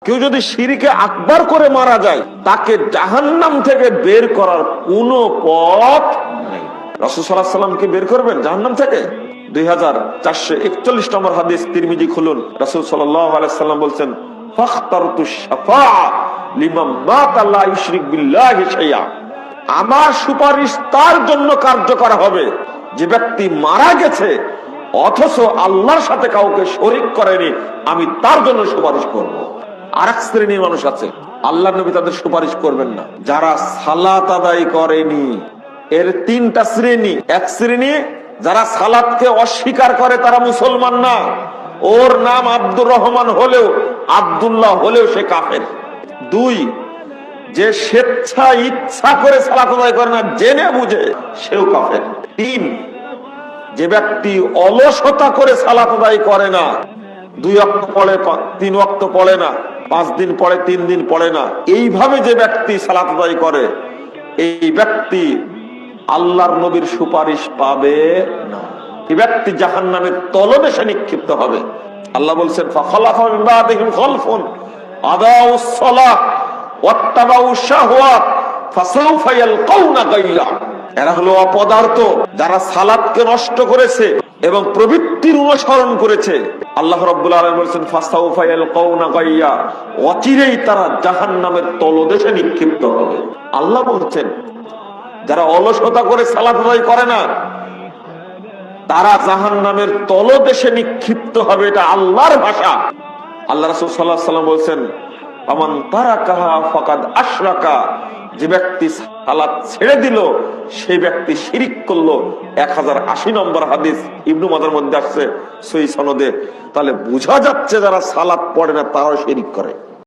কেউ যদি শিরকে আকবার করে মারা যায়, তাকে জাহান্নাম থেকে বের করার কোনো পথ নেই। রাসূল সাল্লাল্লাহু আলাইহি ওয়াসাল্লাম কি বের করবেন জাহান্নাম থেকে? 2441 নম্বর হাদিস, তিরমিজি খুলুন। রাসূল সাল্লাল্লাহু আলাইহি ওয়াসাল্লাম বলছেন, ফাখতারতু শাফাআ লিমান মাতা লা ইউশরিক বিল্লাহি শাইআ। আমার সুপারিশ তার জন্য কার্যকর হবে যে ব্যক্তি মারা গেছে অথচ আল্লাহর সাথে কাউকে শরীক করেনি, আমি তার জন্য সুপারিশ করব। আরেক শ্রেণীর মানুষ আছে, আল্লাহর নবী তাদের সুপারিশ করবেন না, যারা সালাত আদায় করেনি। এর তিনটা শ্রেণী। এক শ্রেণী যারা সালাতকে অস্বীকার করে, তারা মুসলমান না। ওর নাম আব্দুর রহমান হলেও, আব্দুল্লাহ হলেও সে কাফের। দুই, যে স্বেচ্ছা ইচ্ছা করে সালাত আদায় করে না, জেনে বুঝে, সেও কাফের। তিন, যে ব্যক্তি অলসতা করে সালাত আদায় করে না, 2 ওয়াক্ত পড়ে 3 ওয়াক্ত পড়ে না, 5 দিন পড়ে 3 দিন পড়ে না, এইভাবে যে ব্যক্তি সালাত আদায় করে, এই ব্যক্তি আল্লাহর নবীর সুপারিশ পাবে না। এই ব্যক্তি জাহান্নামের তলদেশে নিক্ষিপ্ত হবে। আল্লাহ বলছেন, ফাখালাফা মিন বাদিহিম খালফুন আদাউস সালাহ ওয়াত্তাবাউশ শাহওয়াত ফাসাউফা ইয়ালকাউনা গায়য়া। এরা হলো অপদার্থ, যারা সালাতকে নষ্ট করেছে এবং প্রবৃত্তির অনুসরণ করেছে। আল্লাহ রাব্বুল আলামিন বলেছেন, ফাসাউফা ইয়ালকাউনা গায়য়া, অচিরেই তারা জাহান্নামের তলদেশে নিক্ষিপ্ত হবে। আল্লাহ বলছেন, যারা অলসতা করে সালাত আদায় করে না, তারা জাহান্নামের তলদেশে নিক্ষিপ্ত হবে। এটা আল্লাহর ভাষা। আল্লাহ রাসূল সাল্লাল্লাহু আলাইহি ওয়াসাল্লাম বলেছেন, আমান তারাকাহা ফাকাদ আশরাকা। যে ব্যক্তি সালাত ছেড়ে দিল, সেই ব্যক্তি শিরিক করলো। 1080 নম্বর হাদিস, ইবনু মাজার মধ্যে আসছে সহিহ সনদে। তাহলে বোঝা যাচ্ছে যারা সালাত পড়ে না তারাও শিরিক করে।